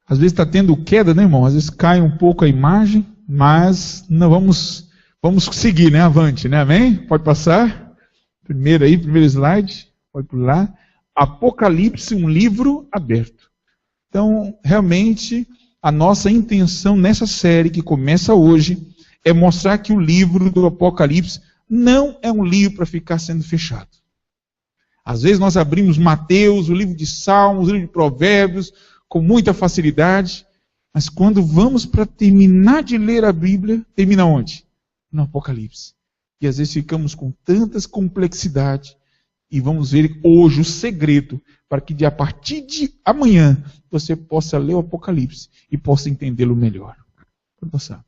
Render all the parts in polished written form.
Às vezes está tendo queda, né, irmão? Às vezes cai um pouco a imagem, mas não vamos seguir, né? Avante, né? Amém? Pode passar. Primeiro slide. Pode pular. Apocalipse, um livro aberto. Então, realmente, a nossa intenção nessa série que começa hoje é mostrar que o livro do Apocalipse não é um livro para ficar sendo fechado. Às vezes nós abrimos Mateus, o livro de Salmos, o livro de Provérbios, com muita facilidade, mas quando vamos para terminar de ler a Bíblia, termina onde? No Apocalipse. E às vezes ficamos com tantas complexidades, e vamos ver hoje o segredo, para que a partir de amanhã, você possa ler o Apocalipse e possa entendê-lo melhor. Pode passar.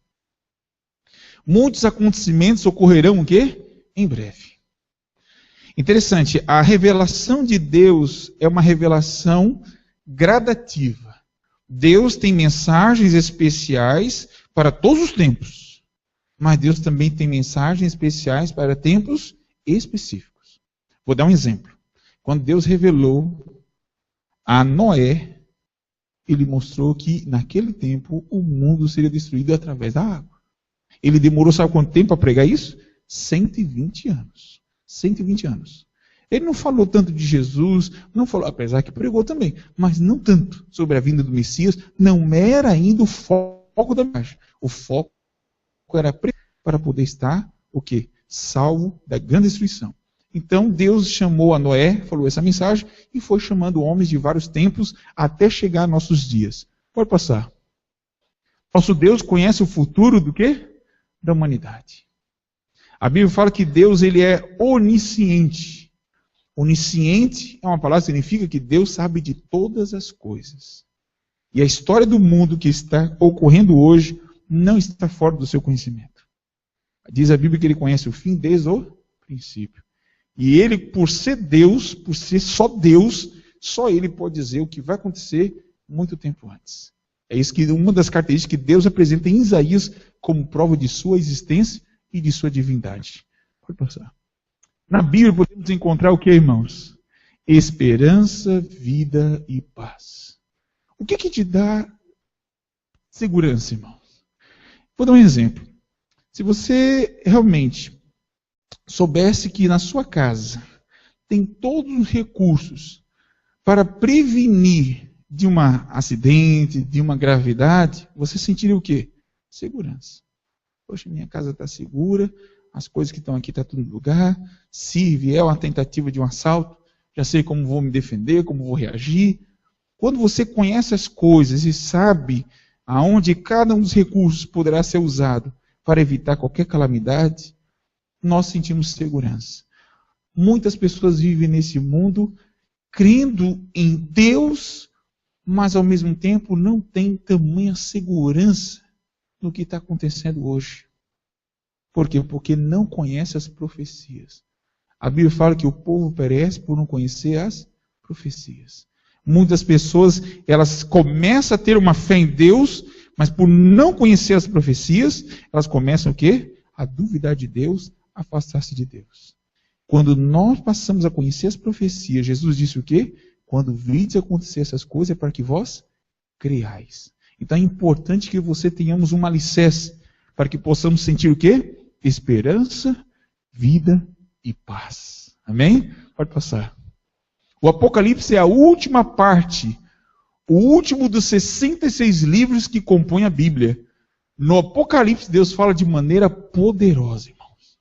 Muitos acontecimentos ocorrerão o quê? Em breve. Interessante, a revelação de Deus é uma revelação gradativa. Deus tem mensagens especiais para todos os tempos, mas Deus também tem mensagens especiais para tempos específicos. Vou dar um exemplo. Quando Deus revelou a Noé, ele mostrou que naquele tempo o mundo seria destruído através da água. Ele demorou, sabe quanto tempo para pregar isso? 120 anos. 120 anos. Ele não falou tanto de Jesus, não falou, apesar que pregou também, mas não tanto sobre a vinda do Messias, não era ainda o foco da mensagem. O foco era para poder estar, o quê? Salvo da grande destruição. Então Deus chamou a Noé, falou essa mensagem, e foi chamando homens de vários tempos até chegar a nossos dias. Pode passar. Nosso Deus conhece o futuro do quê? Da humanidade. A Bíblia fala que Deus ele é onisciente. Onisciente é uma palavra que significa que Deus sabe de todas as coisas. E a história do mundo que está ocorrendo hoje não está fora do seu conhecimento. Diz a Bíblia que ele conhece o fim desde o princípio. E ele, por ser Deus, por ser só Deus, só ele pode dizer o que vai acontecer muito tempo antes. É isso que uma das características que Deus apresenta em Isaías como prova de sua existência e de sua divindade. Pode passar. Na Bíblia podemos encontrar o que, irmãos? Esperança, vida e paz. O que te dá segurança, irmãos? Vou dar um exemplo. Se você realmente soubesse que na sua casa tem todos os recursos para prevenir de um acidente, de uma gravidade, você sentiria o quê? Segurança. Poxa, minha casa está segura, as coisas que estão aqui estão tudo no lugar. Se vier uma tentativa de um assalto, já sei como vou me defender, como vou reagir. Quando você conhece as coisas e sabe aonde cada um dos recursos poderá ser usado para evitar qualquer calamidade, nós sentimos segurança. Muitas pessoas vivem nesse mundo crendo em Deus, mas ao mesmo tempo não têm tamanha segurança no que está acontecendo hoje. Por quê? Porque não conhece as profecias. A Bíblia fala que o povo perece por não conhecer as profecias. Muitas pessoas, elas começam a ter uma fé em Deus, mas por não conhecer as profecias, elas começam o quê? A duvidar de Deus, a afastar-se de Deus. Quando nós passamos a conhecer as profecias, Jesus disse o quê? Quando vides acontecer essas coisas, é para que vós creiais. Então é importante que você tenhamos um alicerce, para que possamos sentir o quê? Esperança, vida e paz. Amém? Pode passar. O Apocalipse é a última parte, o último dos 66 livros que compõem a Bíblia. No Apocalipse, Deus fala de maneira poderosa, irmãos.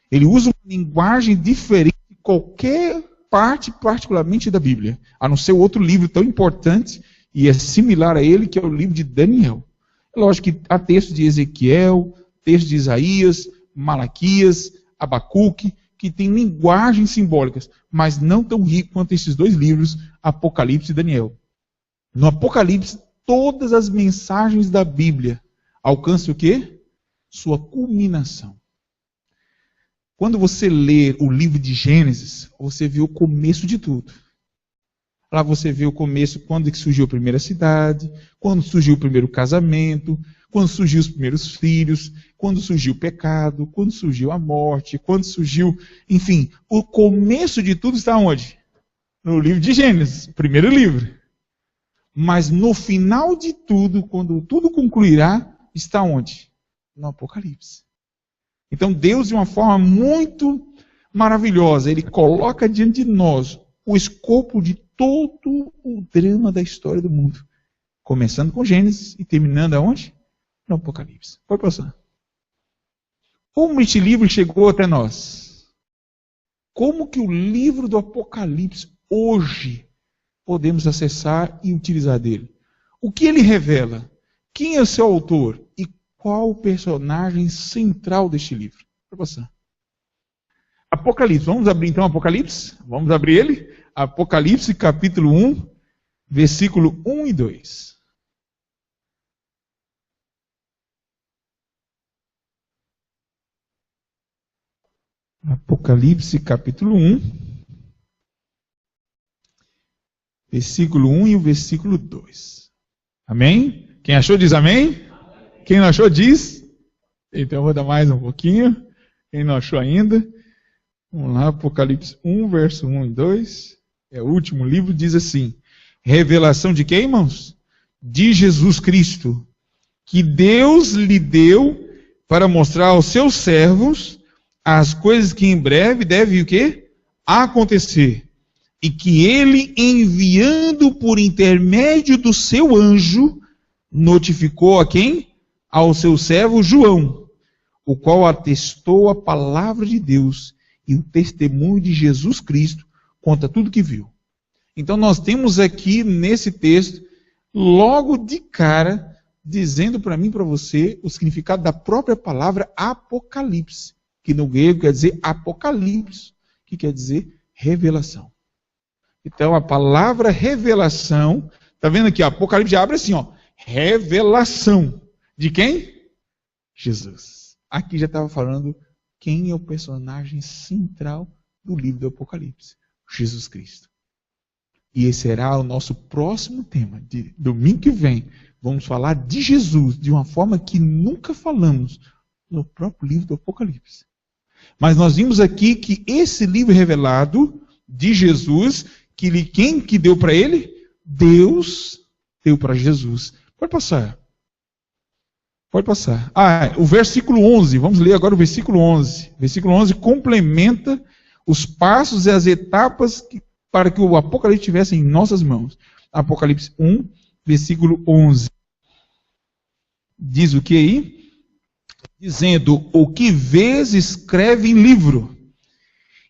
Ele usa uma linguagem diferente de qualquer parte, particularmente da Bíblia, a não ser outro livro tão importante, e é similar a ele, que é o livro de Daniel. É lógico que há textos de Ezequiel, textos de Isaías, Malaquias, Abacuque, que tem linguagens simbólicas, mas não tão rico quanto esses dois livros, Apocalipse e Daniel. No Apocalipse, todas as mensagens da Bíblia alcançam o quê? Sua culminação. Quando você lê o livro de Gênesis, você vê o começo de tudo. Lá você vê o começo, quando que surgiu a primeira cidade, quando surgiu o primeiro casamento, quando surgiu os primeiros filhos, quando surgiu o pecado, quando surgiu a morte, quando surgiu... Enfim, o começo de tudo está onde? No livro de Gênesis, o primeiro livro. Mas no final de tudo, quando tudo concluirá, está onde? No Apocalipse. Então Deus, de uma forma muito maravilhosa, Ele coloca diante de nós o escopo de todo o drama da história do mundo. Começando com Gênesis e terminando aonde? No Apocalipse. Pode passar. Como este livro chegou até nós? Como que o livro do Apocalipse hoje podemos acessar e utilizar dele? O que ele revela? Quem é o seu autor? E qual o personagem central deste livro? Pode passar. Apocalipse. Vamos abrir então Apocalipse? Vamos abrir ele? Apocalipse capítulo 1, versículo 1 e 2. Apocalipse capítulo 1, versículo 1 e o versículo 2. Amém? Quem achou diz amém? Quem não achou diz? Então eu vou dar mais um pouquinho. Quem não achou ainda? Vamos lá, Apocalipse 1, verso 1 e 2. É o último livro, diz assim: revelação de quem, irmãos? De Jesus Cristo, que Deus lhe deu para mostrar aos seus servos as coisas que em breve devem o quê? Acontecer. E que ele, enviando por intermédio do seu anjo, notificou a quem? Ao seu servo João, o qual atestou a palavra de Deus e o testemunho de Jesus Cristo contra tudo que viu. Então nós temos aqui nesse texto, logo de cara, dizendo para mim e para você o significado da própria palavra Apocalipse, que no grego quer dizer Apocalipse, que quer dizer revelação. Então a palavra revelação, está vendo aqui, Apocalipse já abre assim, ó, revelação. De quem? Jesus. Aqui já estava falando quem é o personagem central do livro do Apocalipse. Jesus Cristo. E esse será o nosso próximo tema. De domingo que vem, vamos falar de Jesus de uma forma que nunca falamos no próprio livro do Apocalipse. Mas nós vimos aqui que esse livro revelado de Jesus, quem que deu para ele? Deus deu para Jesus. Pode passar. Pode passar. O versículo 11. Vamos ler agora o versículo 11. O versículo 11 complementa os passos e as etapas para que o Apocalipse estivesse em nossas mãos. Apocalipse 1, versículo 11. Diz o que aí? Dizendo: o que vês, escreve em livro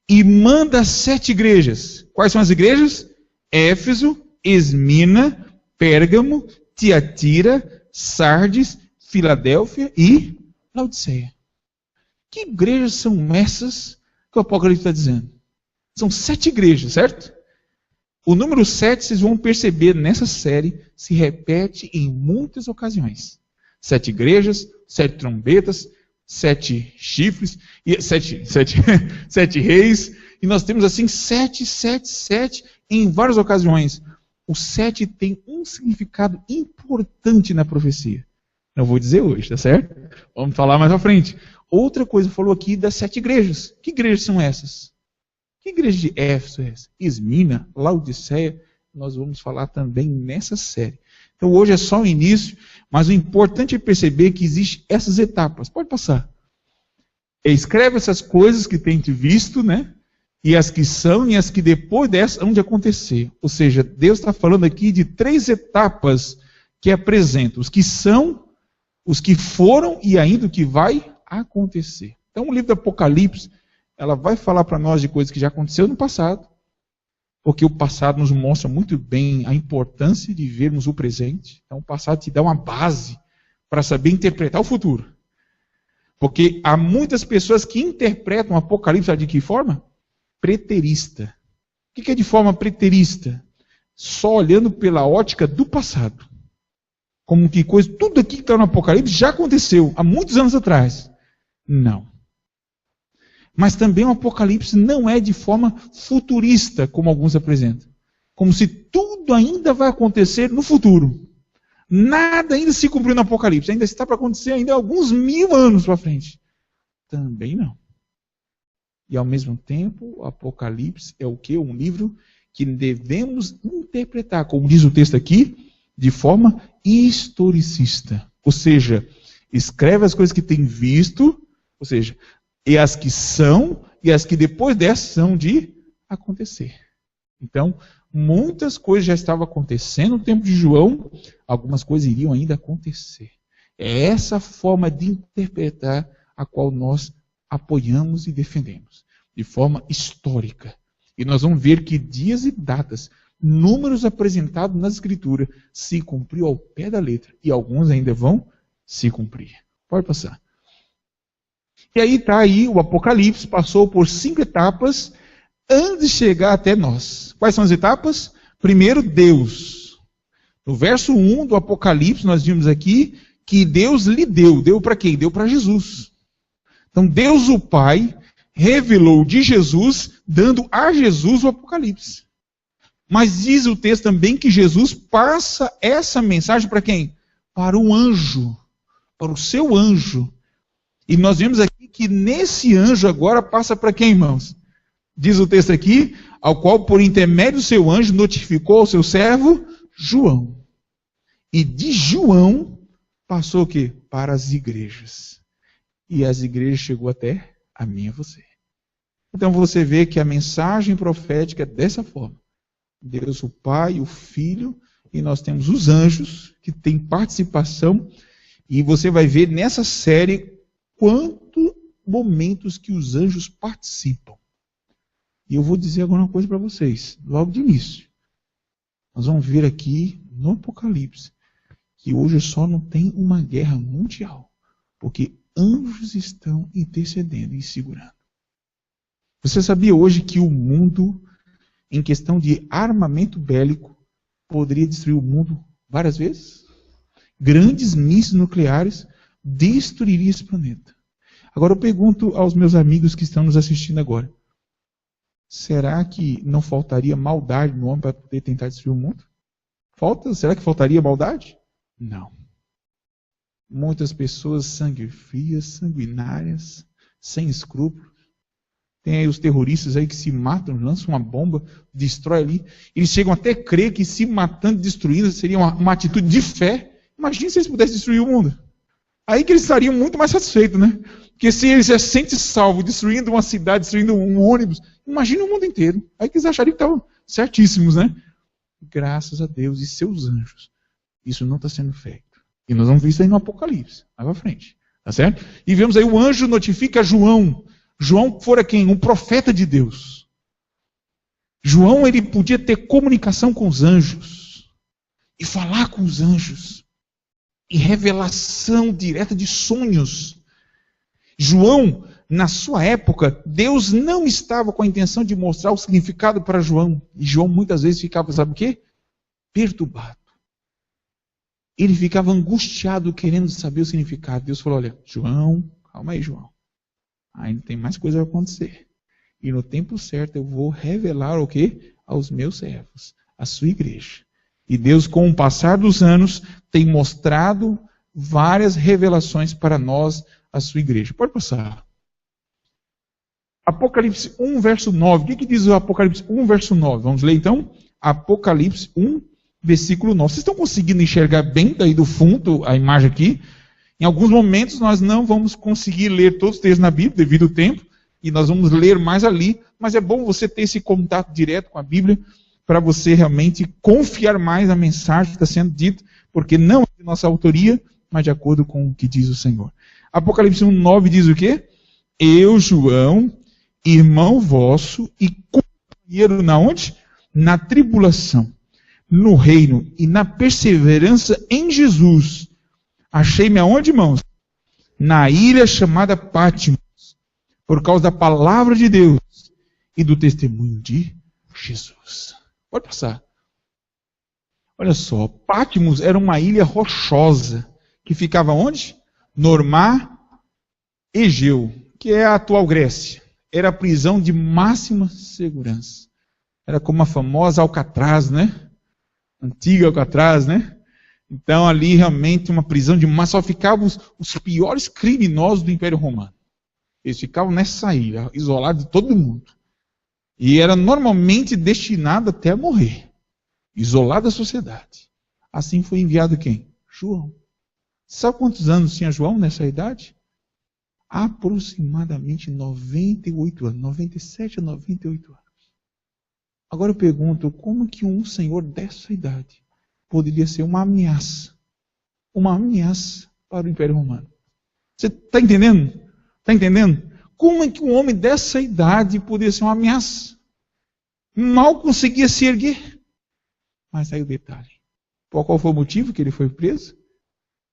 e manda 7 igrejas. Quais são as igrejas? Éfeso, Esmina, Pérgamo, Tiatira, Sardes, Filadélfia e Laodiceia. Que igrejas são essas que o Apocalipse está dizendo? São 7 igrejas, certo? O número 7, vocês vão perceber nessa série, se repete em muitas ocasiões. 7 igrejas, 7 trombetas, 7 chifres, 7 reis, e nós temos assim 7 em várias ocasiões. O 7 tem um significado importante na profecia. Não vou dizer hoje, tá certo? Vamos falar mais à frente. Outra coisa, falou aqui das 7 igrejas. Que igrejas são essas? Que igreja de Éfeso é essa? Esmina, Laodiceia, nós vamos falar também nessa série. Então hoje é só o início, mas o importante é perceber que existem essas etapas. Pode passar. Escreve essas coisas que tem visto, né? E as que são e as que depois dessas hão de acontecer. Ou seja, Deus está falando aqui de 3 etapas que apresentam. Os que são, os que foram e ainda o que vai acontecer. Então o livro do Apocalipse, ela vai falar para nós de coisas que já aconteceu no passado, porque o passado nos mostra muito bem a importância de vermos o presente. Então o passado te dá uma base para saber interpretar o futuro. Porque há muitas pessoas que interpretam o Apocalipse de que forma? Preterista. O que é de forma preterista? Só olhando pela ótica do passado. Como que coisa, tudo aqui que está no Apocalipse já aconteceu há muitos anos atrás. Não. Mas também o Apocalipse não é de forma futurista, como alguns apresentam. Como se tudo ainda vai acontecer no futuro. Nada ainda se cumpriu no Apocalipse. Ainda está para acontecer ainda alguns 1000 anos para frente. Também não. E ao mesmo tempo, o Apocalipse é o quê? Um livro que devemos interpretar, como diz o texto aqui, de forma historicista. Ou seja, escreve as coisas que tem visto, ou seja, e as que são, e as que depois dessas são de acontecer. Então, muitas coisas já estavam acontecendo no tempo de João, algumas coisas iriam ainda acontecer. É essa forma de interpretar a qual nós apoiamos e defendemos, de forma histórica. E nós vamos ver que dias e datas, números apresentados na Escritura, se cumpriu ao pé da letra, e alguns ainda vão se cumprir. Pode passar. E aí está aí o Apocalipse, passou por 5 etapas antes de chegar até nós. Quais são as etapas? Primeiro, Deus. No verso 1 do Apocalipse, nós vimos aqui que Deus lhe deu. Deu para quem? Deu para Jesus. Então, Deus o Pai revelou de Jesus, dando a Jesus o Apocalipse. Mas diz o texto também que Jesus passa essa mensagem para quem? Para o anjo. Para o seu anjo. E nós vemos aqui que nesse anjo agora passa para quem, irmãos? Diz o texto aqui, ao qual por intermédio do seu anjo notificou ao seu servo João. E de João passou o quê? Para as igrejas. E as igrejas chegou até a mim e a você. Então você vê que a mensagem profética é dessa forma. Deus o Pai, o Filho, e nós temos os anjos que têm participação. E você vai ver nessa série quantos momentos que os anjos participam. E eu vou dizer agora uma coisa para vocês, logo de início. Nós vamos ver aqui no Apocalipse que hoje só não tem uma guerra mundial, porque anjos estão intercedendo e segurando. Você sabia hoje que o mundo, em questão de armamento bélico, poderia destruir o mundo várias vezes? Grandes mísseis nucleares destruiriam esse planeta. Agora eu pergunto aos meus amigos que estão nos assistindo agora. Será que não faltaria maldade no homem para poder tentar destruir o mundo? Será que faltaria maldade? Não. Muitas pessoas sangue frias, sanguinárias, sem escrúpulos. Tem aí os terroristas aí que se matam, lançam uma bomba, destrói ali. Eles chegam até a crer que se matando, destruindo, seria uma atitude de fé. Imagina se eles pudessem destruir o mundo. Aí que eles estariam muito mais satisfeitos, né? Porque se eles já se sentem salvos, destruindo uma cidade, destruindo um ônibus, imagina o mundo inteiro. Aí que eles achariam que estavam certíssimos, né? Graças a Deus e seus anjos. Isso não está sendo feito. E nós vamos ver isso aí no Apocalipse, lá pra frente. Tá certo? E vemos aí o anjo notifica João. João fora quem? Um profeta de Deus. João, ele podia ter comunicação com os anjos. E falar com os anjos. E revelação direta de sonhos. João, na sua época, Deus não estava com a intenção de mostrar o significado para João. E João muitas vezes ficava, sabe o quê? Perturbado. Ele ficava angustiado querendo saber o significado. Deus falou, olha, João, calma aí, João. Ainda tem mais coisa a acontecer. E no tempo certo eu vou revelar o quê? Aos meus servos, a sua igreja. E Deus, com o passar dos anos, tem mostrado várias revelações para nós, a sua igreja. Pode passar. Apocalipse 1, verso 9. O que diz o Apocalipse 1, verso 9? Vamos ler então? Apocalipse 1, versículo 9. Vocês estão conseguindo enxergar bem daí do fundo a imagem aqui? Em alguns momentos nós não vamos conseguir ler todos os textos na Bíblia, devido ao tempo, e nós vamos ler mais ali, mas é bom você ter esse contato direto com a Bíblia, para você realmente confiar mais na mensagem que está sendo dita, porque não é de nossa autoria, mas de acordo com o que diz o Senhor. Apocalipse 1, 9 diz o quê? Eu, João, irmão vosso e companheiro na onde? Na tribulação, no reino e na perseverança em Jesus. Achei-me aonde, irmãos? Na ilha chamada Patmos, por causa da palavra de Deus e do testemunho de Jesus. Pode passar. Olha só, Patmos era uma ilha rochosa, que ficava onde? No mar Egeu, que é a atual Grécia. Era a prisão de máxima segurança. Era como a famosa Alcatraz, né? Antiga Alcatraz, né? Então ali realmente uma prisão de massa, só ficavam os piores criminosos do Império Romano. Eles ficavam nessa ilha, isolados de todo mundo. E era normalmente destinado até a morrer. Isolado da sociedade. Assim foi enviado quem? João. Sabe quantos anos tinha João nessa idade? Aproximadamente 98 anos. 97 a 98 anos. Agora eu pergunto, como que um senhor dessa idade poderia ser uma ameaça? Uma ameaça para o Império Romano. Você está entendendo? Está entendendo? Como é que um homem dessa idade poderia ser uma ameaça? Mal conseguia se erguer. Mas aí o detalhe. Qual foi o motivo que ele foi preso?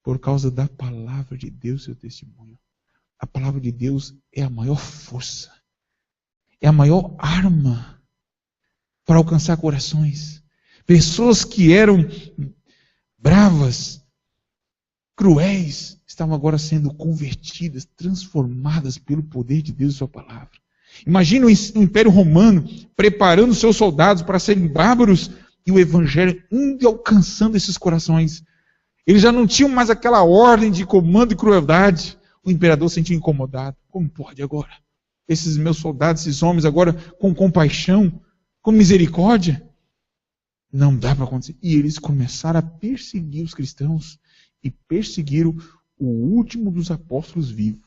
Por causa da palavra de Deus, seu testemunho. A palavra de Deus é a maior força. É a maior arma para alcançar corações. Pessoas que eram bravas, cruéis, estavam agora sendo convertidas, transformadas pelo poder de Deus e sua palavra. Imagina o Império Romano preparando seus soldados para serem bárbaros e o Evangelho indo e alcançando esses corações. Eles já não tinham mais aquela ordem de comando e crueldade. O imperador se sentia incomodado. Como pode agora? Esses meus soldados, esses homens agora com compaixão, com misericórdia? Não dá para acontecer. E eles começaram a perseguir os cristãos e perseguiram o último dos apóstolos vivo.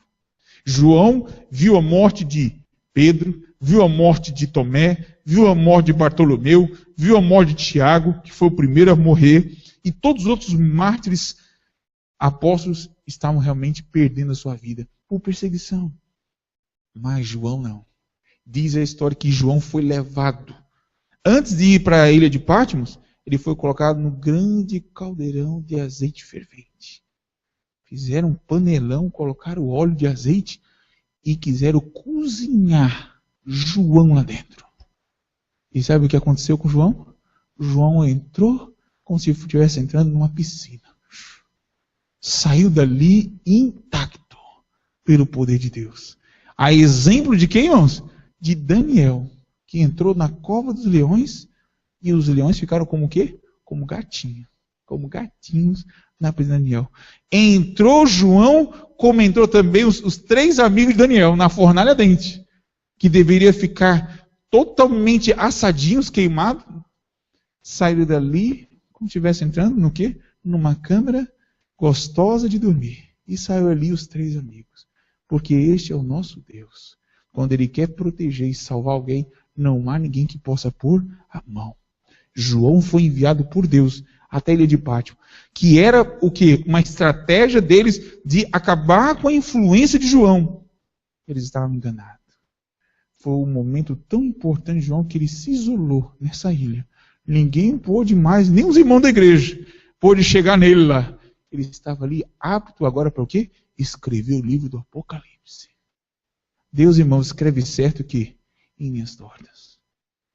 João viu a morte de Pedro, viu a morte de Tomé, viu a morte de Bartolomeu, viu a morte de Tiago, que foi o primeiro a morrer, e todos os outros mártires apóstolos estavam realmente perdendo a sua vida por perseguição. Mas João não. Diz a história que João foi levado. Antes de ir para a ilha de Patmos, ele foi colocado no grande caldeirão de azeite fervente. Fizeram um panelão, colocaram óleo de azeite e quiseram cozinhar João lá dentro. E sabe o que aconteceu com João? João entrou como se estivesse entrando numa piscina. Saiu dali intacto pelo poder de Deus. A exemplo de quem, irmãos? De Daniel, que entrou na cova dos leões e os leões ficaram como o quê? Como gatinhos. Como gatinhos na prisão de Daniel. Entrou João, como entrou também os 3 amigos de Daniel na fornalha ardente, que deveria ficar totalmente assadinhos, queimados. Saíram dali como se estivesse entrando no quê? Numa câmara gostosa de dormir. E saiu ali os 3 amigos. Porque este é o nosso Deus. Quando Ele quer proteger e salvar alguém, não há ninguém que possa pôr a mão. João foi enviado por Deus até a ilha de Pátimo, que era o quê? Uma estratégia deles de acabar com a influência de João. Eles estavam enganados. Foi um momento tão importante de João que ele se isolou nessa ilha. Ninguém pôde mais, nem os irmãos da igreja, pôde chegar nele lá. Ele estava ali apto agora para o quê? Escrever o livro do Apocalipse. Deus, irmãos, escreve certo que em linhas tortas.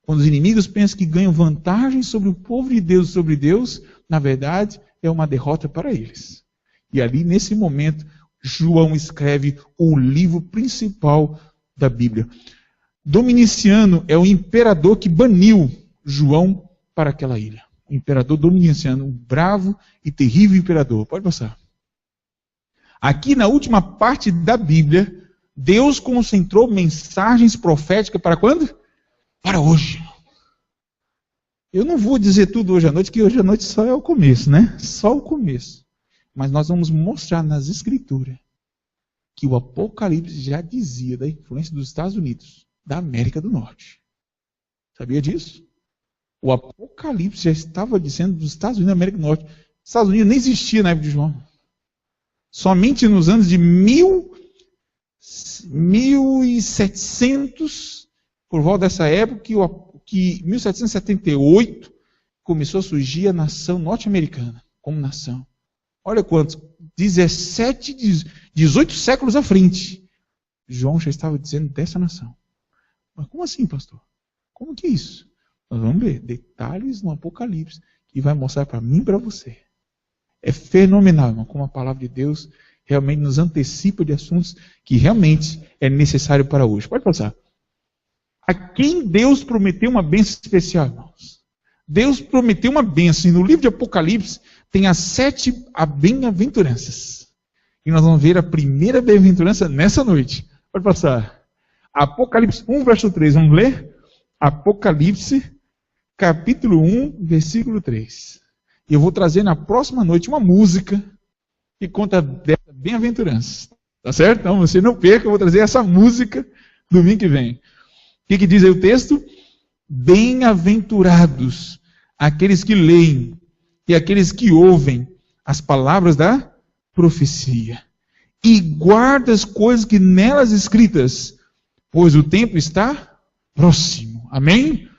Quando os inimigos pensam que ganham vantagem sobre o povo de Deus, sobre Deus, na verdade, é uma derrota para eles. E ali, nesse momento, João escreve o livro principal da Bíblia. Dominiciano é o imperador que baniu João para aquela ilha. O imperador Dominiciano, um bravo e terrível imperador. Pode passar. Aqui na última parte da Bíblia, Deus concentrou mensagens proféticas para quando? Para hoje. Eu não vou dizer tudo hoje à noite, que hoje à noite só é o começo, né? Só o começo. Mas nós vamos mostrar nas Escrituras que o Apocalipse já dizia da influência dos Estados Unidos, da América do Norte. Sabia disso? O Apocalipse já estava dizendo dos Estados Unidos da América do Norte. Os Estados Unidos nem existia na época de João. Somente nos anos de 1700, por volta dessa época, que 1778 começou a surgir a nação norte-americana como nação. Olha quantos, 18 séculos à frente, João já estava dizendo dessa nação. Mas como assim, pastor? Como que é isso? Nós vamos ver detalhes no Apocalipse que vai mostrar para mim e para você. É fenomenal, irmão, como a palavra de Deus realmente nos antecipa de assuntos que realmente é necessário para hoje. Pode passar. A quem Deus prometeu uma bênção especial, irmãos? Deus prometeu uma bênção. E no livro de Apocalipse tem as 7 bem-aventuranças. E nós vamos ver a primeira bem-aventurança nessa noite. Pode passar. Apocalipse 1, verso 3. Vamos ler? Apocalipse, capítulo 1, versículo 3. E eu vou trazer na próxima noite uma música que conta dessa bem-aventurança. Tá certo? Então você não perca, eu vou trazer essa música domingo que vem. O que diz aí o texto? Bem-aventurados aqueles que leem e aqueles que ouvem as palavras da profecia e guardam as coisas que nelas escritas, pois o tempo está próximo. Amém?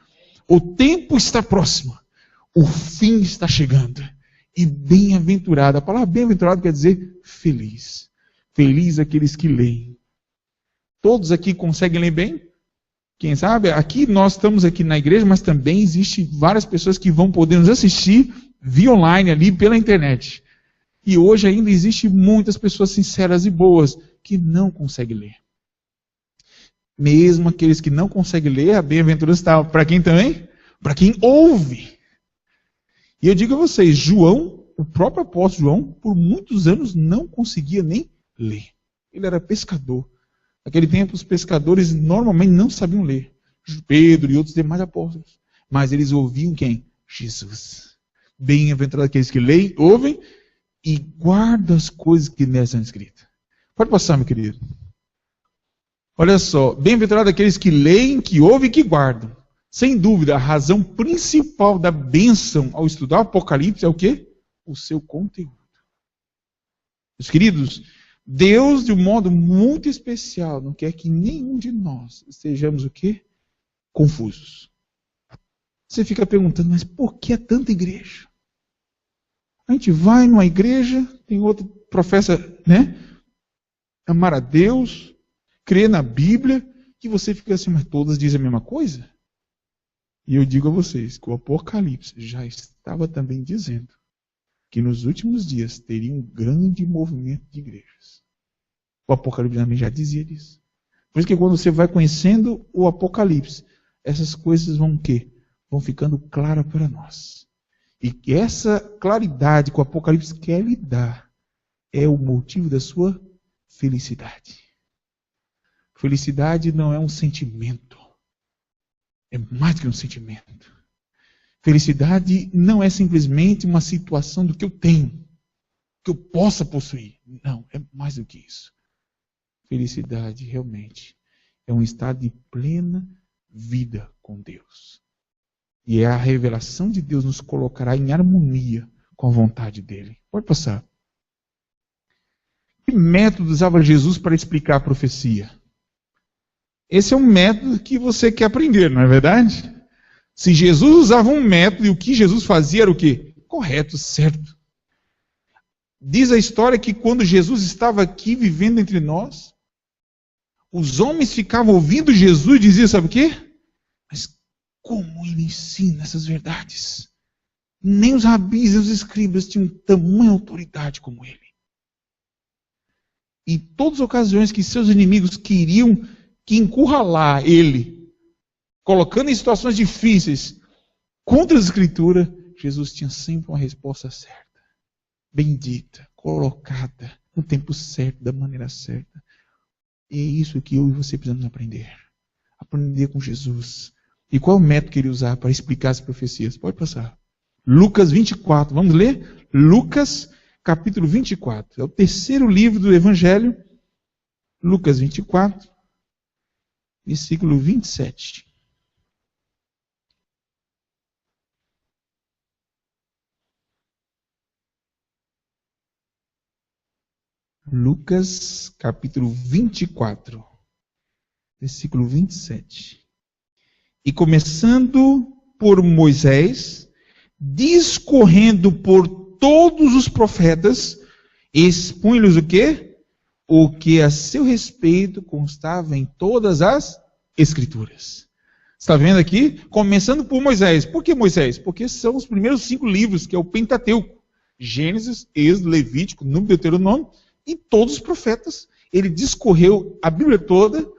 O tempo está próximo. O fim está chegando. E bem-aventurado. A palavra bem-aventurado quer dizer feliz. Feliz aqueles que leem. Todos aqui conseguem ler bem? Quem sabe? Aqui nós estamos aqui na igreja, mas também existem várias pessoas que vão poder nos assistir via online ali pela internet. E hoje ainda existem muitas pessoas sinceras e boas que não conseguem ler. Mesmo aqueles que não conseguem ler, a bem-aventurança está para quem também? Para quem ouve. E eu digo a vocês, João, o próprio apóstolo João, por muitos anos não conseguia nem ler. Ele era pescador. Naquele tempo, os pescadores normalmente não sabiam ler. Pedro e outros demais apóstolos. Mas eles ouviam quem? Jesus. Bem-aventurados aqueles que leem, ouvem e guardam as coisas que nelas são escritas. Pode passar, meu querido. Olha só, bem-aventurados aqueles que leem, que ouvem e que guardam. Sem dúvida, a razão principal da bênção ao estudar o Apocalipse é o quê? O seu conteúdo. Meus queridos, Deus, de um modo muito especial, não quer que nenhum de nós estejamos o quê? Confusos. Você fica perguntando, mas por que tanta igreja? A gente vai numa igreja, tem outro professa, né? Amar a Deus, crer na Bíblia, que você fica assim, mas todas dizem a mesma coisa? E eu digo a vocês que o Apocalipse já estava também dizendo que nos últimos dias teria um grande movimento de igrejas. O Apocalipse também já dizia disso. Por isso que quando você vai conhecendo o Apocalipse, essas coisas vão o quê? Vão ficando claras para nós. E essa claridade que o Apocalipse quer lhe dar é o motivo da sua felicidade. Felicidade não é um sentimento. É mais do que um sentimento. Felicidade não é simplesmente uma situação do que eu tenho, que eu possa possuir. Não, é mais do que isso. Felicidade realmente é um estado de plena vida com Deus. E é a revelação de Deus nos colocará em harmonia com a vontade dele. Pode passar. Que método usava Jesus para explicar a profecia? Esse é um método que você quer aprender, não é verdade? Se Jesus usava um método e o que Jesus fazia era o quê? Correto, certo. Diz a história que quando Jesus estava aqui vivendo entre nós, os homens ficavam ouvindo Jesus e diziam, sabe o quê? Mas como ele ensina essas verdades? Nem os rabis e os escribas tinham tamanha autoridade como ele. E todas as ocasiões que seus inimigos queriam que encurralar ele, colocando em situações difíceis contra a Escritura, Jesus tinha sempre uma resposta certa, bendita, colocada no tempo certo, da maneira certa. E é isso que eu e você precisamos aprender. Aprender com Jesus. E qual é o método que ele usar para explicar as profecias? Pode passar. Lucas 24. Vamos ler? Lucas, capítulo 24. É o terceiro livro do Evangelho. Lucas 24, versículo 27. Lucas, capítulo 24, versículo 27. E começando por Moisés, discorrendo por todos os profetas, expunha-lhes o quê? O que a seu respeito constava em todas as Escrituras. Está vendo aqui? Começando por Moisés. Por que Moisés? Porque são os primeiros 5 livros, que é o Pentateuco. Gênesis, Êxodo, Levítico, Número, Deuteronômio. E todos os profetas, ele discorreu a Bíblia toda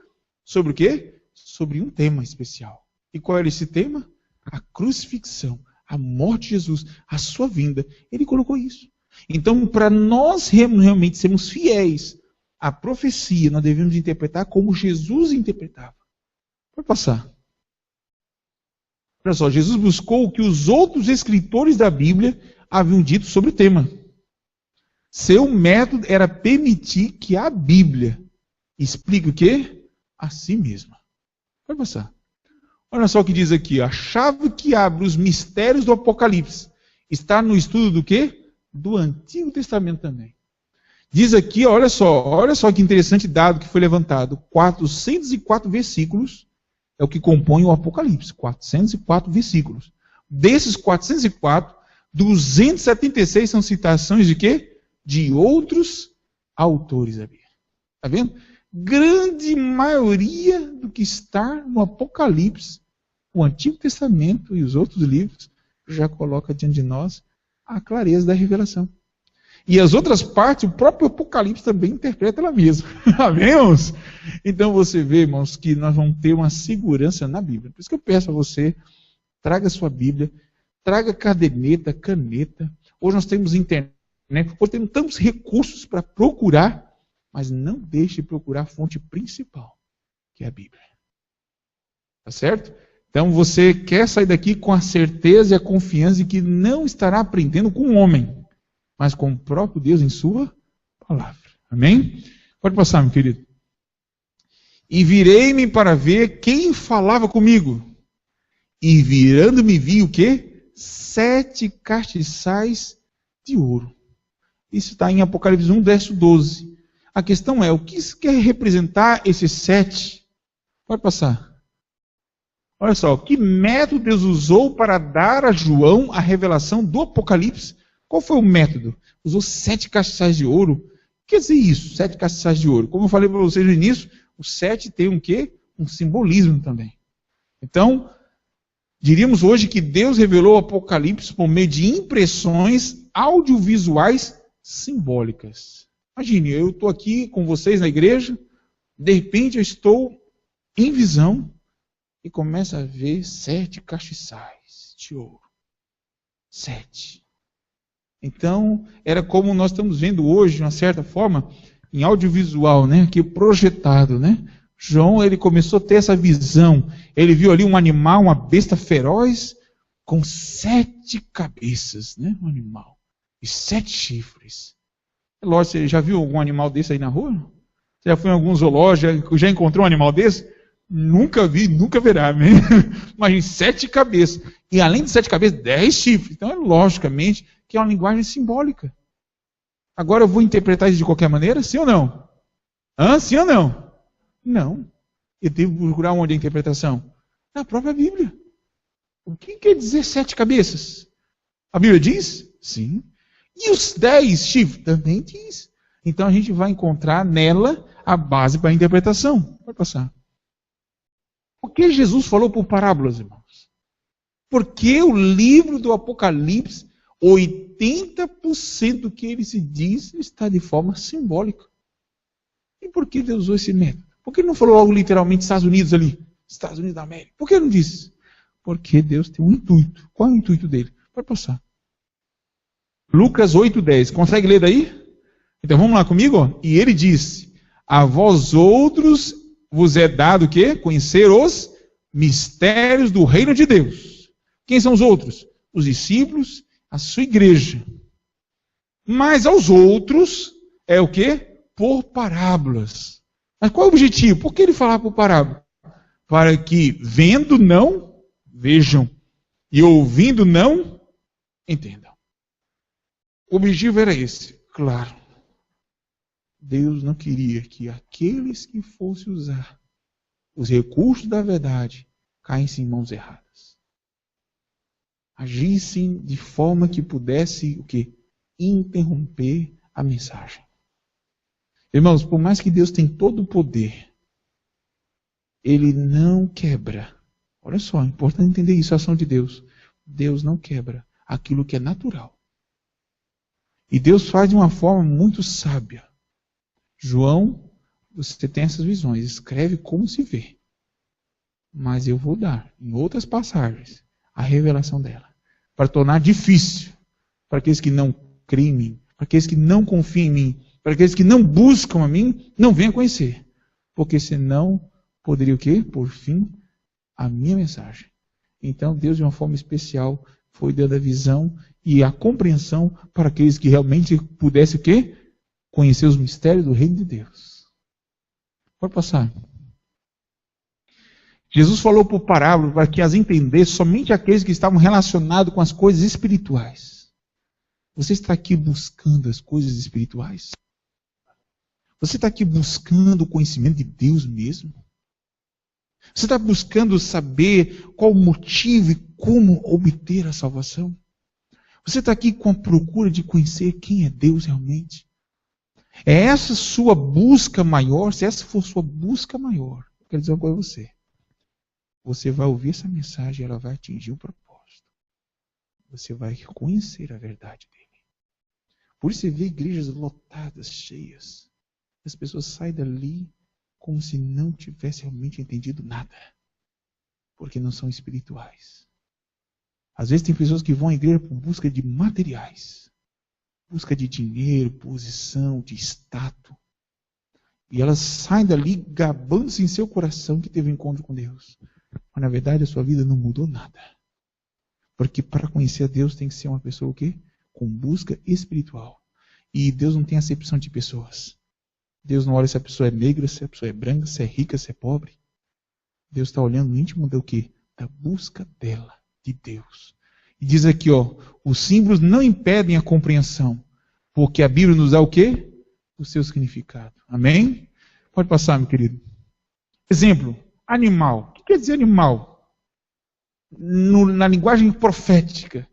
sobre o quê? Sobre um tema especial. E qual era esse tema? A crucifixão, a morte de Jesus, a sua vinda. Ele colocou isso. Então, para nós realmente sermos fiéis à profecia, nós devemos interpretar como Jesus interpretava. Pode passar. Olha só, Jesus buscou o que os outros escritores da Bíblia haviam dito sobre o tema. Seu método era permitir que a Bíblia explique o quê? A si mesma. Pode passar. Olha só o que diz aqui. A chave que abre os mistérios do Apocalipse está no estudo do quê? Do Antigo Testamento também. Diz aqui, olha só que interessante dado que foi levantado. 404 versículos é o que compõe o Apocalipse. 404 versículos. Desses 404, 276 são citações de quê? De outros autores da Bíblia. Está vendo? Grande maioria do que está no Apocalipse, o Antigo Testamento e os outros livros, já coloca diante de nós a clareza da revelação. E as outras partes, o próprio Apocalipse também interpreta ela mesma. Amém, irmãos? Então você vê, irmãos, que nós vamos ter uma segurança na Bíblia. Por isso que eu peço a você, traga a sua Bíblia, traga caderneta, caneta. Hoje nós temos internet, hoje temos tantos recursos para procurar, mas não deixe de procurar a fonte principal, que é a Bíblia. Tá certo? Então você quer sair daqui com a certeza e a confiança de que não estará aprendendo com um homem, mas com o próprio Deus em sua palavra. Amém? Pode passar, meu querido. E virei-me para ver quem falava comigo. E virando-me vi o quê? 7 castiçais de ouro. Isso está em Apocalipse 1, verso 12. A questão é, o que quer representar esses 7? Pode passar. Olha só, que método Deus usou para dar a João a revelação do Apocalipse? Qual foi o método? Usou 7 castiçais de ouro. O que quer dizer isso, 7 castiçais de ouro? Como eu falei para vocês no início, o 7 tem um quê? Um simbolismo também. Então, diríamos hoje que Deus revelou o Apocalipse por meio de impressões audiovisuais simbólicas. Imagine, eu estou aqui com vocês na igreja, de repente eu estou em visão e começo a ver 7 castiçais de ouro. 7. Então, era como nós estamos vendo hoje, de uma certa forma, em audiovisual, né? Aqui projetado, né? João, ele começou a ter essa visão. Ele viu ali um animal, uma besta feroz, com 7 cabeças, né? Um animal. E 7 chifres. Lógico, você já viu algum animal desse aí na rua? Você já foi em algum zoológico, já encontrou um animal desse? Nunca vi, nunca verá. Né? Imagina, 7 cabeças. E além de 7 cabeças, 10 chifres. Então, logicamente, que é uma linguagem simbólica. Agora eu vou interpretar isso de qualquer maneira? Sim ou não? Sim ou não? Não. Eu devo procurar onde a interpretação? Na própria Bíblia. O que quer dizer 7 cabeças? A Bíblia diz? Sim. E os 10 chifres? Também diz. Então a gente vai encontrar nela a base para a interpretação. Pode passar. Por que Jesus falou por parábolas, irmãos? Porque o livro do Apocalipse, 80% do que ele se diz está de forma simbólica. E por que Deus usou esse método? Por que ele não falou algo literalmente Estados Unidos ali? Estados Unidos da América. Por que ele não disse? Porque Deus tem um intuito. Qual é o intuito dele? Pode passar. Lucas 8:10. Consegue ler daí? Então vamos lá comigo. E ele disse: a vós outros vos é dado o quê? Conhecer os mistérios do reino de Deus. Quem são os outros? Os discípulos, a sua igreja. Mas aos outros é o quê? Por parábolas. Mas qual é o objetivo? Por que ele falava por parábola? Para que vendo não vejam e ouvindo não entendam. O objetivo era esse, claro. Deus não queria que aqueles que fossem usar os recursos da verdade caíssem em mãos erradas. Agissem de forma que pudesse o quê? Interromper a mensagem. Irmãos, por mais que Deus tenha todo o poder, Ele não quebra. Olha só, é importante entender isso, a ação de Deus. Deus não quebra aquilo que é natural. E Deus faz de uma forma muito sábia. João, você tem essas visões, escreve como se vê. Mas eu vou dar, em outras passagens, a revelação dela. Para tornar difícil para aqueles que não creem em mim, para aqueles que não confiam em mim, para aqueles que não buscam a mim, não venham conhecer. Porque senão poderia o quê? Por fim, a minha mensagem. Então Deus, de uma forma especial, foi dada a visão e a compreensão para aqueles que realmente pudessem o quê? Conhecer os mistérios do reino de Deus. Pode passar. Jesus falou por parábola para que as entendesse somente aqueles que estavam relacionados com as coisas espirituais. Você está aqui buscando as coisas espirituais? Você está aqui buscando o conhecimento de Deus mesmo? Você está buscando saber qual o motivo e como obter a salvação? Você está aqui com a procura de conhecer quem é Deus realmente? É essa sua busca maior? Se essa for sua busca maior, eu quero dizer uma coisa a você. Você vai ouvir essa mensagem e ela vai atingir o propósito. Você vai conhecer a verdade dele. Por isso você vê igrejas lotadas, cheias. As pessoas saem dali como se não tivessem realmente entendido nada. Porque não são espirituais. Às vezes tem pessoas que vão à igreja por busca de materiais. Busca de dinheiro, posição, de status. E elas saem dali gabando-se em seu coração que teve um encontro com Deus. Mas na verdade a sua vida não mudou nada. Porque para conhecer a Deus tem que ser uma pessoa o quê? Com busca espiritual. E Deus não tem acepção de pessoas. Deus não olha se a pessoa é negra, se a pessoa é branca, se é rica, se é pobre. Deus está olhando no íntimo do quê? Da busca dela, de Deus. E diz aqui, os símbolos não impedem a compreensão. Porque a Bíblia nos dá o quê? O seu significado. Amém? Pode passar, meu querido. Exemplo, animal. O que quer dizer animal? Na linguagem profética.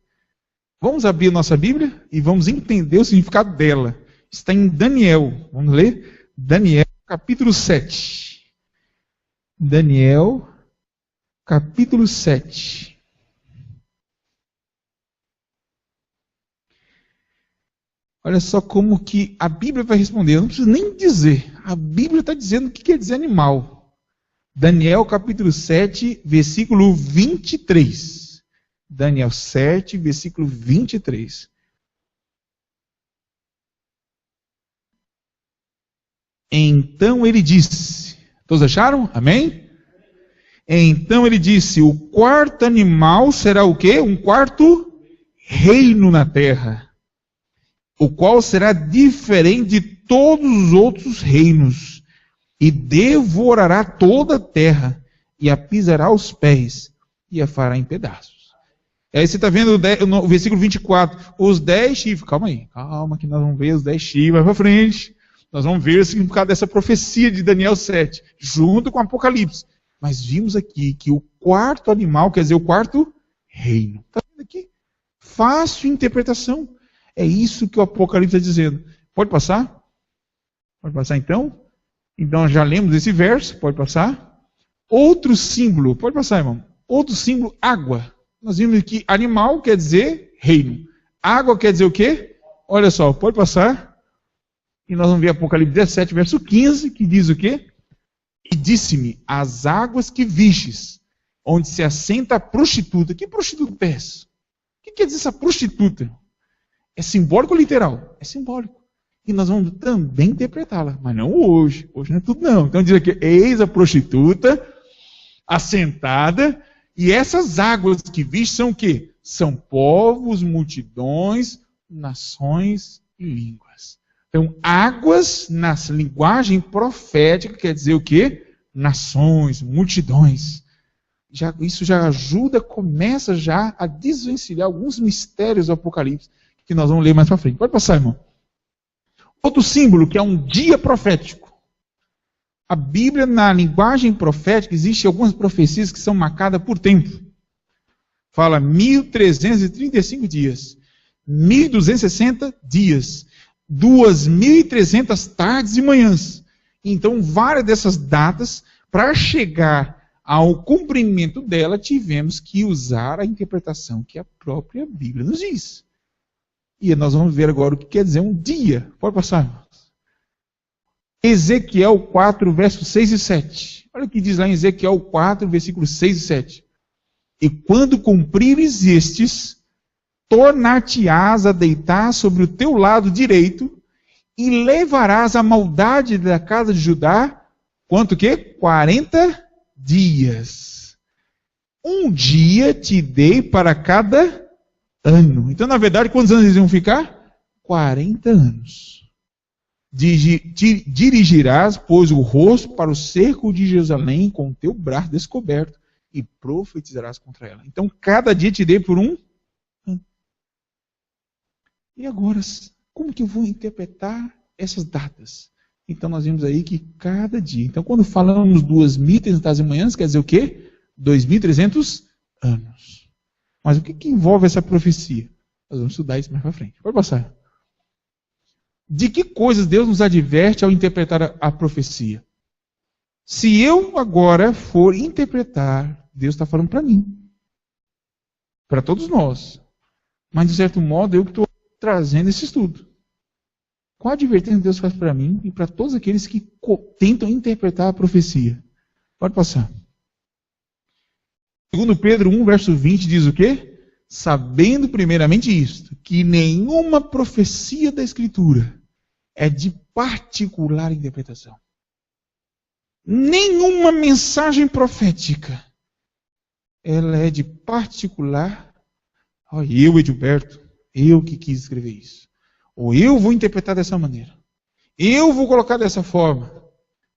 Vamos abrir a nossa Bíblia e vamos entender o significado dela. Está em Daniel. Vamos ler? Daniel, capítulo 7. Daniel, capítulo 7. Olha só como que a Bíblia vai responder. Eu não preciso nem dizer. A Bíblia está dizendo o que quer dizer animal. Daniel, capítulo 7, versículo 23. Daniel 7, versículo 23. Então ele disse, todos acharam? Amém? Então ele disse, o quarto animal será o quê? Um quarto reino na terra, o qual será diferente de todos os outros reinos, e devorará toda a terra, e a pisará aos pés, e a fará em pedaços. Aí você está vendo o versículo 24, os 10 chifres, calma que nós vamos ver os 10 chifres, vai para frente. Nós vamos ver o significado dessa profecia de Daniel 7, junto com o Apocalipse. Mas vimos aqui que o quarto animal quer dizer o quarto reino. Está vendo aqui? Fácil interpretação. É isso que o Apocalipse está dizendo. Pode passar? Pode passar então? Então já lemos esse verso, pode passar? Outro símbolo, pode passar, irmão. Outro símbolo, água. Nós vimos que animal quer dizer reino. Água quer dizer o quê? Olha só, pode passar? E nós vamos ver Apocalipse 17, verso 15, que diz o quê? E disse-me, as águas que vistes, onde se assenta a prostituta. Que prostituta é essa? O que quer dizer essa prostituta? É simbólico ou literal? É simbólico. E nós vamos também interpretá-la, mas não hoje. Hoje não é tudo não. Então diz aqui, eis a prostituta assentada, e essas águas que viste são o quê? São povos, multidões, nações e línguas. Então, águas na linguagem profética quer dizer o quê? Nações, multidões. Isso já ajuda, começa já a desvencilhar alguns mistérios do Apocalipse, que nós vamos ler mais para frente. Pode passar, irmão. Outro símbolo, que é um dia profético. A Bíblia, na linguagem profética, existem algumas profecias que são marcadas por tempo. Fala 1335 dias, 1260 dias, 2.300 tardes e manhãs. Então, várias dessas datas, para chegar ao cumprimento dela, tivemos que usar a interpretação que a própria Bíblia nos diz. E nós vamos ver agora o que quer dizer um dia. Pode passar, irmãos. Ezequiel 4, versos 6 e 7. Olha o que diz lá em Ezequiel 4, versículos 6 e 7. E quando cumprires estes, tornar-te-ás a deitar sobre o teu lado direito, e levarás a maldade da casa de Judá, quanto que? 40 dias. Um dia te dei para cada ano. Então, na verdade, quantos anos eles iam ficar? 40 anos. Dirigirás, pois, o rosto para o cerco de Jerusalém com o teu braço descoberto e profetizarás contra ela. Então, cada dia te dei por um ano. E agora, como que eu vou interpretar essas datas? Então, nós vimos aí que cada dia. Então, quando falamos 2.300 manhãs, quer dizer o quê? 2.300 anos. Mas o que envolve essa profecia? Nós vamos estudar isso mais para frente. Pode passar. De que coisas Deus nos adverte ao interpretar a profecia? Se eu agora for interpretar, Deus está falando para mim. Para todos nós. Mas, de certo modo, eu que estou trazendo esse estudo. Qual a advertência que Deus faz para mim e para todos aqueles que tentam interpretar a profecia? Pode passar. Segundo Pedro 1, verso 20, diz o quê? Sabendo primeiramente isto, que nenhuma profecia da Escritura é de particular interpretação. Nenhuma mensagem profética, ela é de particular. Eu, Edilberto, eu que quis escrever isso. Ou eu vou interpretar dessa maneira. Eu vou colocar dessa forma.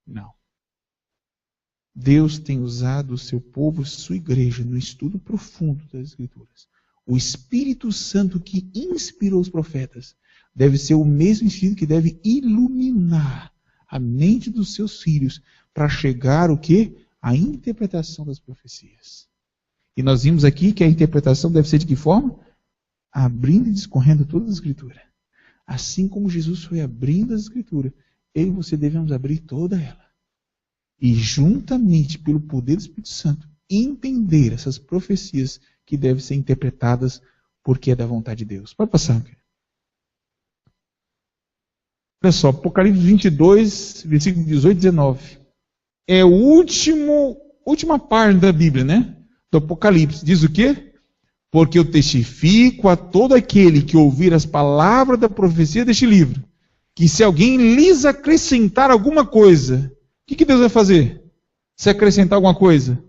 Não. Deus tem usado o seu povo, sua igreja, no estudo profundo das Escrituras. O Espírito Santo que inspirou os profetas deve ser o mesmo Espírito que deve iluminar a mente dos seus filhos para chegar o quê? A interpretação das profecias. E nós vimos aqui que a interpretação deve ser de que forma? Abrindo e discorrendo toda a Escritura. Assim como Jesus foi abrindo a Escritura, eu e você devemos abrir toda ela. E juntamente, pelo poder do Espírito Santo, entender essas profecias que devem ser interpretadas porque é da vontade de Deus. Pode passar. Olha só, Apocalipse 22, versículo 18 e 19. É a última página da Bíblia, né? Do Apocalipse. Diz o quê? Porque eu testifico a todo aquele que ouvir as palavras da profecia deste livro, que se alguém lhes acrescentar alguma coisa, o que Deus vai fazer? Se acrescentar alguma coisa?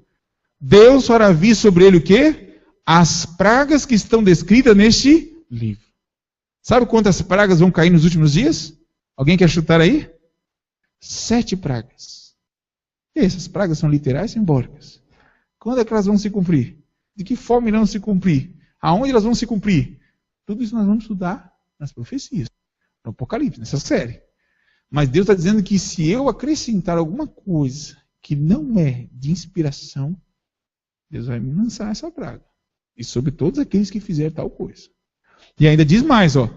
Deus fará vir sobre ele o quê? As pragas que estão descritas neste livro. Sabe quantas pragas vão cair nos últimos dias? Alguém quer chutar aí? 7 pragas. E essas pragas são literais e simbólicas. Quando é que elas vão se cumprir? De que forma irão se cumprir? Aonde elas vão se cumprir? Tudo isso nós vamos estudar nas profecias, no Apocalipse, nessa série. Mas Deus está dizendo que se eu acrescentar alguma coisa que não é de inspiração, Deus vai me lançar essa praga. E sobre todos aqueles que fizerem tal coisa. E ainda diz mais, ó.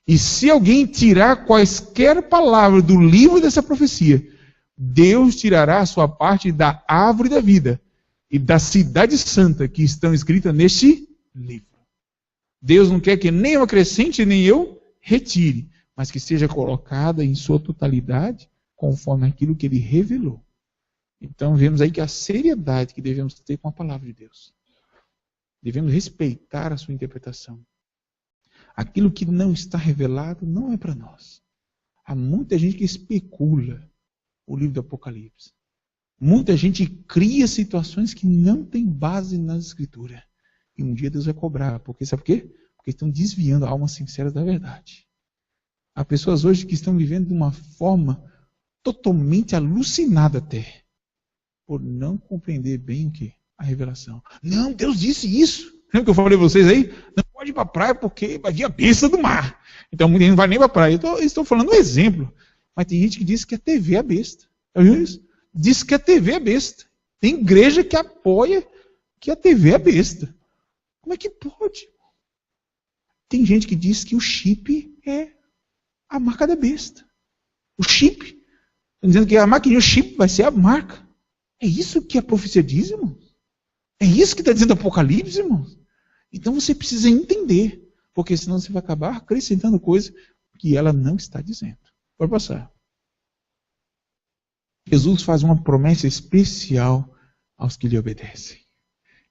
E se alguém tirar quaisquer palavras do livro dessa profecia, Deus tirará a sua parte da árvore da vida e da cidade santa que estão escritas neste livro. Deus não quer que nem eu acrescente, nem eu retire, mas que seja colocada em sua totalidade, conforme aquilo que ele revelou. Então vemos aí que a seriedade que devemos ter com a palavra de Deus. Devemos respeitar a sua interpretação. Aquilo que não está revelado não é para nós. Há muita gente que especula o livro do Apocalipse. Muita gente cria situações que não têm base na Escritura. E um dia Deus vai cobrar. Porque sabe por quê? Porque estão desviando almas sinceras da verdade. Há pessoas hoje que estão vivendo de uma forma totalmente alucinada até, por não compreender bem o que? A revelação. Não, Deus disse isso. Lembra que eu falei para vocês aí? Não pode ir para a praia porque vai vir a besta do mar. Então muita gente não vai nem para a praia. Eu estou falando um exemplo. Mas tem gente que diz que a TV é besta. Já viu isso? Diz que a TV é besta. Tem igreja que apoia que a TV é besta. Como é que pode? Tem gente que diz que o chip é a marca da besta. O chip. Estão dizendo que a maquininha, o chip vai ser a marca. É isso que a profecia diz, irmãos? É isso que está dizendo o Apocalipse, irmãos? Então você precisa entender. Porque senão você vai acabar acrescentando coisa que ela não está dizendo. Pode passar. Jesus faz uma promessa especial aos que lhe obedecem.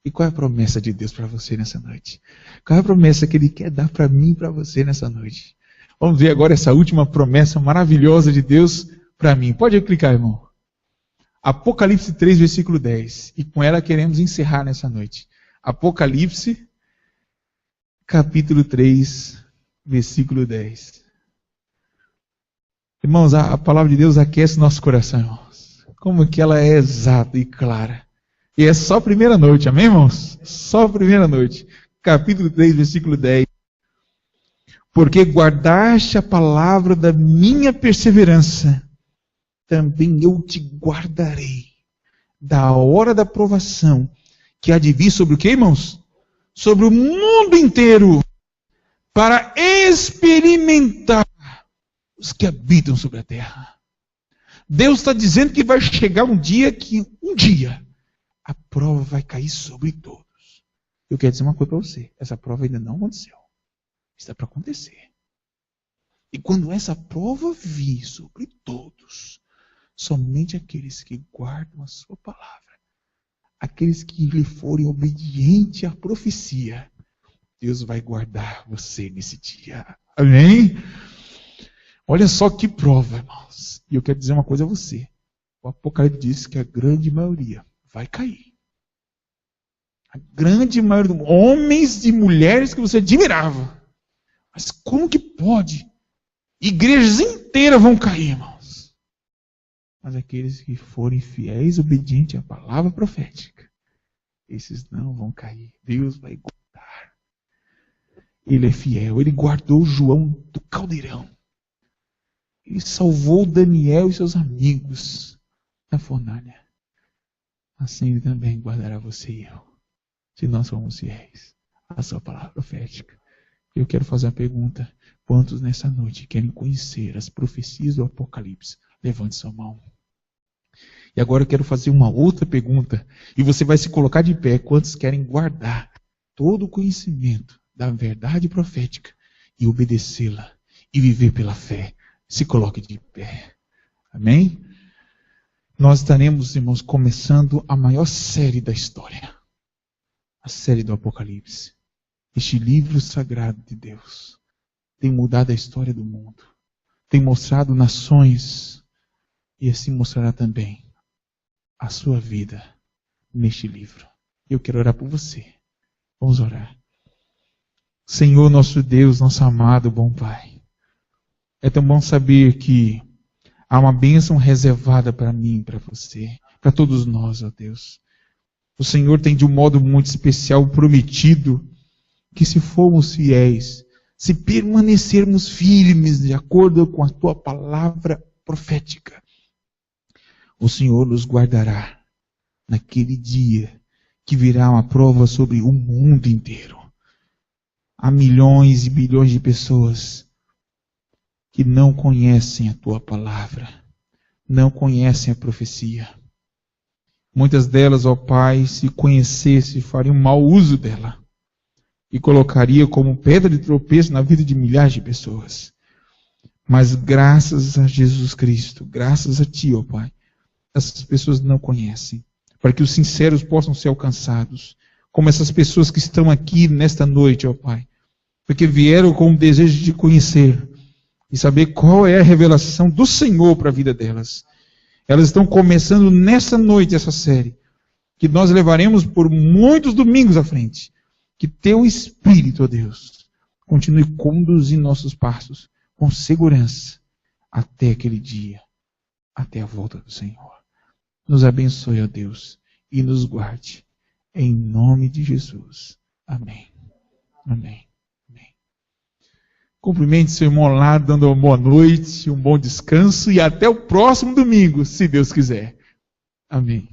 E qual é a promessa de Deus para você nessa noite? Qual é a promessa que Ele quer dar para mim e para você nessa noite? Vamos ver agora essa última promessa maravilhosa de Deus para mim. Pode clicar, irmão. Apocalipse 3, versículo 10. E com ela queremos encerrar nessa noite. Apocalipse, capítulo 3, versículo 10. Irmãos, a palavra de Deus aquece nosso coração, irmãos. Como que ela é exata e clara. E é só a primeira noite, amém, irmãos? Só a primeira noite. Capítulo 3, versículo 10. Porque guardaste a palavra da minha perseverança, também eu te guardarei da hora da provação, que há de vir sobre o que, irmãos? Sobre o mundo inteiro, para experimentar os que habitam sobre a terra. Deus está dizendo que vai chegar um dia a prova vai cair sobre todos. Eu quero dizer uma coisa para você, essa prova ainda não aconteceu. Está para acontecer. E quando essa prova vir sobre todos, somente aqueles que guardam a sua palavra, aqueles que lhe forem obedientes à profecia, Deus vai guardar você nesse dia. Amém? Olha só que prova, irmãos. E eu quero dizer uma coisa a você. O Apocalipse diz que a grande maioria vai cair. A grande maioria, homens e mulheres que você admirava. Mas como que pode? Igrejas inteiras vão cair, irmãos. Mas aqueles que forem fiéis, obedientes à palavra profética, esses não vão cair. Deus vai guardar. Ele é fiel. Ele guardou João do caldeirão. Ele salvou Daniel e seus amigos da fornalha. Assim ele também guardará você e eu, se nós formos fiéis à sua palavra profética. Eu quero fazer uma pergunta. Quantos nessa noite querem conhecer as profecias do Apocalipse? Levante sua mão. E agora eu quero fazer uma outra pergunta. E você vai se colocar de pé. Quantos querem guardar todo o conhecimento da verdade profética e obedecê-la e viver pela fé? Se coloque de pé. Amém? Nós estaremos, irmãos, começando a maior série da história. A série do Apocalipse. Este livro sagrado de Deus tem mudado a história do mundo. Tem mostrado nações. E assim mostrará também a sua vida neste livro. Eu quero orar por você. Vamos orar. Senhor, nosso Deus, nosso amado, bom Pai. É tão bom saber que há uma bênção reservada para mim, para você, para todos nós, ó Deus. O Senhor tem de um modo muito especial prometido que se formos fiéis, se permanecermos firmes de acordo com a tua palavra profética, o Senhor nos guardará naquele dia que virá uma prova sobre o mundo inteiro. Há milhões e bilhões de pessoas que não conhecem a tua palavra, não conhecem a profecia. Muitas delas, ó Pai, se conhecesse, fariam mau uso dela e colocaria como pedra de tropeço na vida de milhares de pessoas. Mas graças a Jesus Cristo, graças a Ti, ó Pai, essas pessoas não conhecem, para que os sinceros possam ser alcançados, como essas pessoas que estão aqui nesta noite, ó Pai, porque vieram com o desejo de conhecer e saber qual é a revelação do Senhor para a vida delas. Elas estão começando nessa noite essa série, que nós levaremos por muitos domingos à frente. Que Teu Espírito, ó Deus, continue conduzindo nossos passos com segurança até aquele dia, até a volta do Senhor. Nos abençoe, ó Deus, e nos guarde. Em nome de Jesus. Amém. Amém. Cumprimente seu irmão lá, dando uma boa noite, um bom descanso e até o próximo domingo, se Deus quiser. Amém.